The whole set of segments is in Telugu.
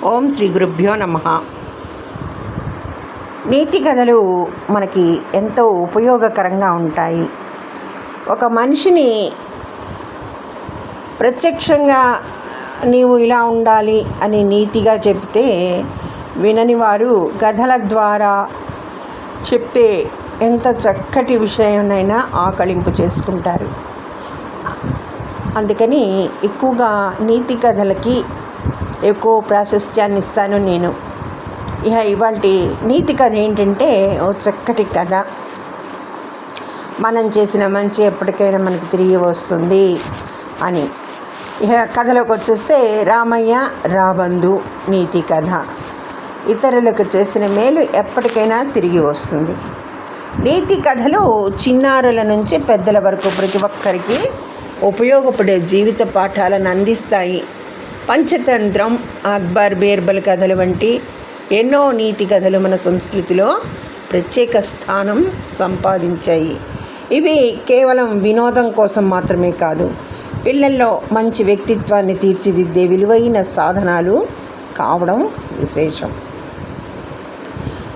ఓం శ్రీ గురుభ్యో నమః. నీతి కథలు మనకి ఎంతో ఉపయోగకరంగా ఉంటాయి. ఒక మనిషిని ప్రత్యక్షంగా నీవు ఇలా ఉండాలి అని నీతిగా చెప్తే వినని వారు కథల ద్వారా చెప్తే ఎంత చక్కటి విషయాన్నైనా ఆకళింపు చేసుకుంటారు. అందుకని ఎక్కువగా నీతి కథలకి ఎక్కువ ప్రాశస్త్యాన్ని ఇస్తాను నేను. ఇవాళ నీతి కథ ఏంటంటే, ఓ చక్కటి కథ. మనం చేసిన మంచి ఎప్పటికైనా మనకి తిరిగి వస్తుంది అని. కథలోకి వచ్చేస్తే రామయ్య రాబందు నీతి కథ. ఇతరులకు చేసిన మేలు ఎప్పటికైనా తిరిగి వస్తుంది. నీతి కథలు చిన్నారుల నుంచి పెద్దల వరకు ప్రతి ఒక్కరికి ఉపయోగపడే జీవిత పాఠాలను అందిస్తాయి. పంచతంత్రం, అక్బర్, బీర్బల్ కథలు వంటి ఎన్నో నీతి కథలు మన సంస్కృతిలో ప్రత్యేక స్థానం సంపాదించాయి. ఇవి కేవలం వినోదం కోసం మాత్రమే కాదు, పిల్లల్లో మంచి వ్యక్తిత్వాన్ని తీర్చిదిద్దే విలువైన సాధనాలు కావడం విశేషం.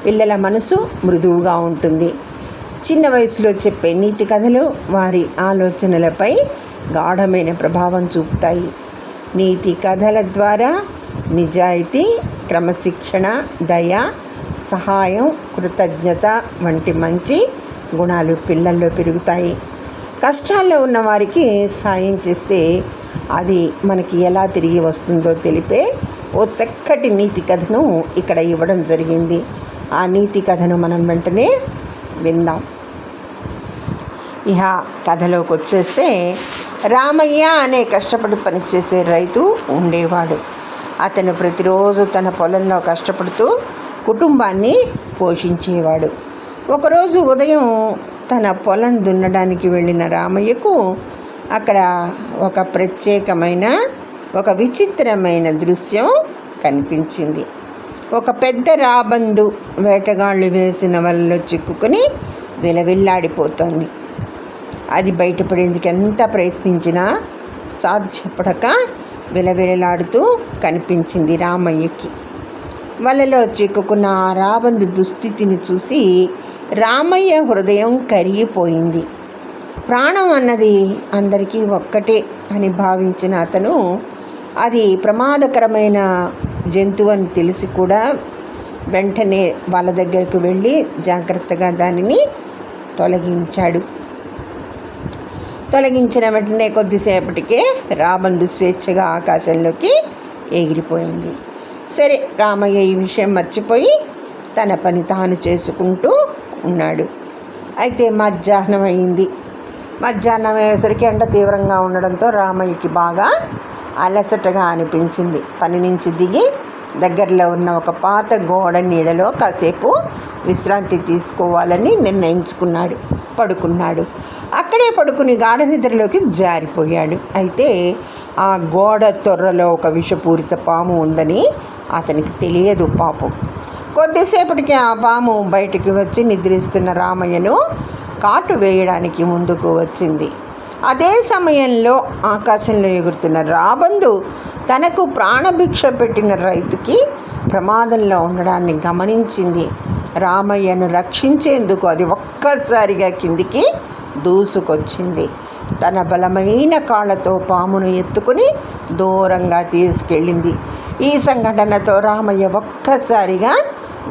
పిల్లల మనసు మృదువుగా ఉంటుంది. చిన్న వయసులో చెప్పే నీతి కథలు వారి ఆలోచనలపై గాఢమైన ప్రభావం చూపుతాయి. నీతి కథల ద్వారా నిజాయితీ, క్రమశిక్షణ, దయ, సహాయం, కృతజ్ఞత వంటి మంచి గుణాలు పిల్లల్లో పెరుగుతాయి. కష్టాల్లో ఉన్న వారికి సాయం చేస్తే అది మనకి ఎలా తిరిగి వస్తుందో తెలిపే ఓ చక్కటి నీతి కథను ఇక్కడ ఇవ్వడం జరిగింది. ఆ నీతి కథను మనం వెంటనే విందాం. కథలోకి వచ్చేస్తే, రామయ్య అనే కష్టపడి పనిచేసే రైతు ఉండేవాడు. అతను ప్రతిరోజు తన పొలంలో కష్టపడుతూ కుటుంబాన్ని పోషించేవాడు. ఒకరోజు ఉదయం తన పొలం దున్నడానికి వెళ్ళిన రామయ్యకు అక్కడ ఒక విచిత్రమైన దృశ్యం కనిపించింది. ఒక పెద్ద రాబందు వేటగాళ్ళు వేసిన వలలో చిక్కుకొని విలవిల్లాడిపోతోంది. అది బయటపడేందుకు ఎంత ప్రయత్నించినా సాధ్యపడక విలవిలలాడుతూ కనిపించింది రామయ్యకి. వలలో చిక్కుకున్న ఆ రాబందు దుస్థితిని చూసి రామయ్య హృదయం కరిగిపోయింది. ప్రాణం అన్నది అందరికీ ఒక్కటే అని భావించిన అతను అది ప్రమాదకరమైన జంతువు అని తెలిసి కూడా వెంటనే వాళ్ళ దగ్గరకు వెళ్ళి జాగ్రత్తగా దానిని తొలగించిన వెంటనే కొద్దిసేపటికే రాబందు స్వేచ్ఛగా ఆకాశంలోకి ఎగిరిపోయింది. సరే, రామయ్య ఈ విషయం మర్చిపోయి తన పని తాను చేసుకుంటూ ఉన్నాడు. అయితే మధ్యాహ్నం అయ్యేసరికి ఎండ తీవ్రంగా ఉండడంతో రామయ్యకి బాగా అలసటగా అనిపించింది. పని నుంచి దిగి దగ్గరలో ఉన్న ఒక పాత గోడ నీడలో కాసేపు విశ్రాంతి తీసుకోవాలని నిర్ణయించుకున్నాడు. పడుకున్నాడు. అక్కడే పడుకుని గాఢ నిద్రలోకి జారిపోయాడు. అయితే ఆ గోడ తొర్రలో ఒక విషపూరిత పాము ఉందని అతనికి తెలియదు పాపం. కొద్దిసేపటికి ఆ పాము బయటికి వచ్చి నిద్రిస్తున్న రామయ్యను కాటు వేయడానికి ముందుకు వచ్చింది. అదే సమయంలో ఆకాశంలో ఎగురుతున్న రాబందు తనకు ప్రాణభిక్ష పెట్టిన రైతుకి ప్రమాదంలో ఉండడాన్ని గమనించింది. రామయ్యను రక్షించేందుకు అది ఒక్కసారిగా కిందికి దూసుకొచ్చింది. తన బలమైన కాళ్ళతో పామును ఎత్తుకుని దూరంగా తీసుకెళ్ళింది. ఈ సంఘటనతో రామయ్య ఒక్కసారిగా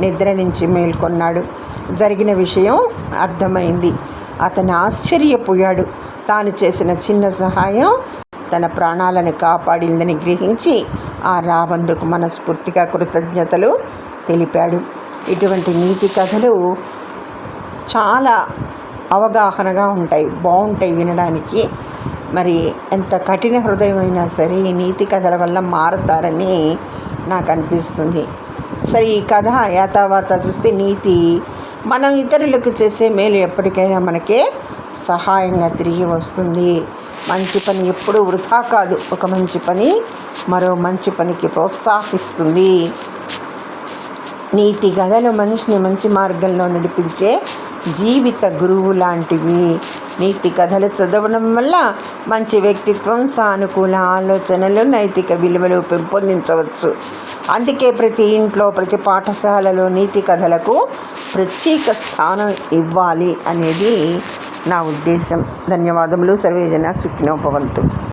నిద్ర నుంచి మేల్కొన్నాడు. జరిగిన విషయం అర్థమైంది. అతను ఆశ్చర్యపోయాడు. తాను చేసిన చిన్న సహాయం తన ప్రాణాలను కాపాడిందని గ్రహించి ఆ రాబందుకు మనస్ఫూర్తిగా కృతజ్ఞతలు తెలిపాడు. ఇటువంటి నీతి కథలు చాలా అవగాహనగా ఉంటాయి, బాగుంటాయి వినడానికి. మరి ఎంత కఠిన హృదయమైనా సరే ఈ నీతి కథల వల్ల మారతారని నాకు అనిపిస్తుంది. సరే, ఈ కథ యాతావాత చూస్తే నీతి, మనం ఇతరులకు చేసే మేలు ఎప్పటికైనా మనకే సహాయంగా తిరిగి వస్తుంది. మంచి పని ఎప్పుడూ వృధా కాదు. ఒక మంచి పని మరో మంచి పనికి ప్రోత్సాహిస్తుంది. నీతి కథలు మనిషిని మంచి మార్గంలో నడిపించే జీవిత గురువు లాంటివి. నీతి కథలు చదవడం వల్ల మంచి వ్యక్తిత్వం, సానుకూల ఆలోచనలు, నైతిక విలువలు పెంపొందించవచ్చు. అందుకే ప్రతి ఇంట్లో, ప్రతి పాఠశాలలో నీతి కథలకు ప్రత్యేక స్థానం ఇవ్వాలి అనేది నా ఉద్దేశం. ధన్యవాదములు. సర్వేజన సుఖినో భవంతు.